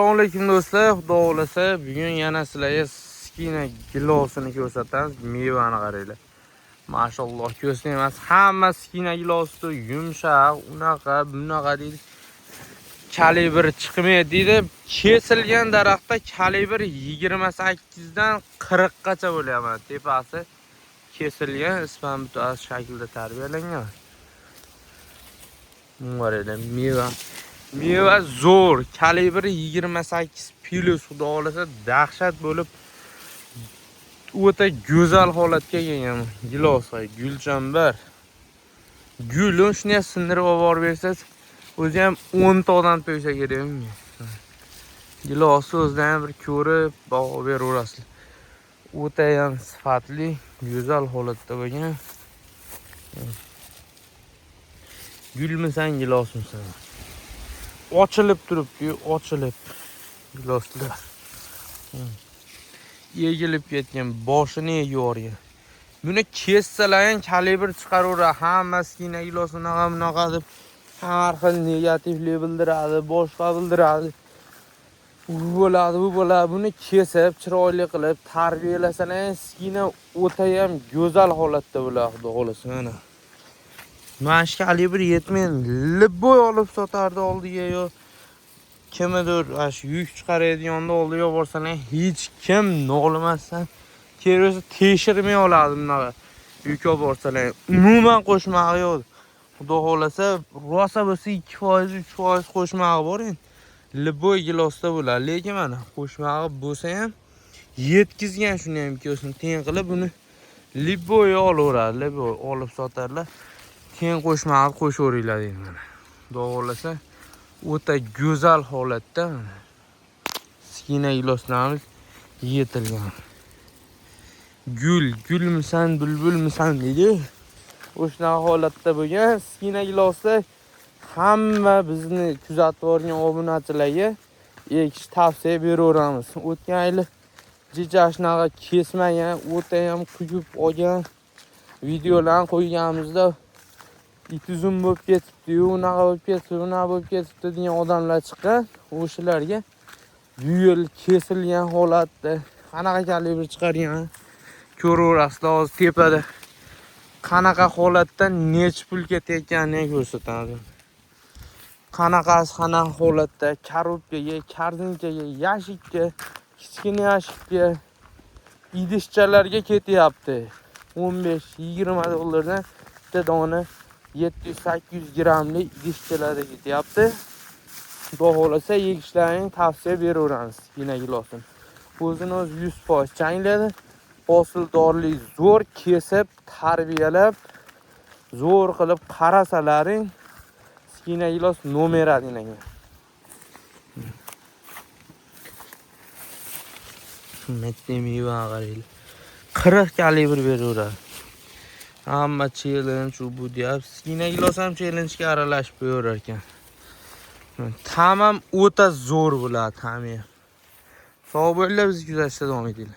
Assalomualaykum do'stlar, xudo xolasa bugun yana sizlarga skina gilosini ko'rsatamiz. Mevani qaranglar. Mashalloh, ko'rsam emas, hamma skina gilosi yumshoq, unaqa, bunaqa deydi. Kalibr chiqmaydi deydi. Kesilgan daraxtda kalibr 28 dan 40 gacha bo'lyapti. Tepasi kesilgan, ispan mutaz shaklda tarbiyalangan. Qaranglar, meva zo'r, kalibri 28 plus, xudo xolasa dahshat bo'lib o'ta go'zal holatga kelgan gilos, gulchambar. Gulni shunday sindirib olib bersangiz, o'zi ham 10 ta odam to'ysa kerak. Gilosni o'zidan bir ko'rib baho beraverasizlar. O'ta ham sifatli, go'zal holatda bo'lgan. Gulmisan, gilosmisan? Ochilib turibdi, ochilib giloslar. Egilib ketgan, boshini egib. Buni kessalar ham kalibr chiqaraveradi. Hamma skina gilos unaqa deb har xil negativli bildiradi, boshqa bildiradi. U bo'ladi, bu bo'ladi. Buni kesib, chiroyli qilib tarbiyalasalar, skina o'ta ham go'zal holatda bo'ladi, xudo xolasa. Mana mana shu kalibr yetmaydi. Libboy olib sotardi oldiga yo kimdir shu yuk chiqaradiganida oldiga borsalar hech kim nolimasdan kelsa tekshirmay oladi bunaqa. Yuk olib borsalar umuman qo'shmog'i yo'q. Xudo xolasa rosa bo'lsa 2%, 3% qo'shmog'i bor endi. Libboy gilosda bo'ladi, lekin mana qo'shmog'i bo'lsa ham yetkizgan shuni ham ko'sini teng qilib buni libboy olaveradi, libboy olib sotarlar. Teng qo'shmog'i qo'shaveringlar deydi mana. Xudo xolasa o'ta go'zal holatda skina giloslarimiz yetilgan. Gulmisan, bulbulmisan deydi. O'shanaqa holatda bo'lgan skina giloslar hamma bizni kuzatib borgan obunachilarga ekish tavsiya beraveramiz. O'tgan yil jijashnaqa kesmagan, o'ta ham quyib olgan videolarni qo'yganimizda ituzum bo'lib ketibdi, unaqa bo'lib ketibdi, unaqa bo'lib ketibdi degan odamlar chiqqan. O'shalarga bu yil kesilgan holatda qanaqa kalibr chiqargan ko'raverasizlar. Hozir tepada qanaqa holatda necha pul ketayotganini ko'rsatadi. Qanaqa holatda korobkaga, korzinkaga, yashikka, kichkina yashikka, idishchalarga ketyapti. 15-20 dollardan bitta dona 700-800 grammli idishchalarga ketyapti. Xudo xolasa yegishlarini tavsiya beraveramiz skina gilosini. O'zini o'zi 100% changladi. Hosildorlik zo'r, kesib, tarbiyalab, zo'r qilib qarasalaring skina gilos nomera degan. Meva qaraylik. 40 kalibr beraveradi. Hamma challenge bu deyapti. Skina gilos ham challenge'ga aralashib qo'yaverar ekan. Tamam o'ta zo'r bo'ladi, tamam. Sog' bo'linglar, bizni kuzatishda davom etinglar.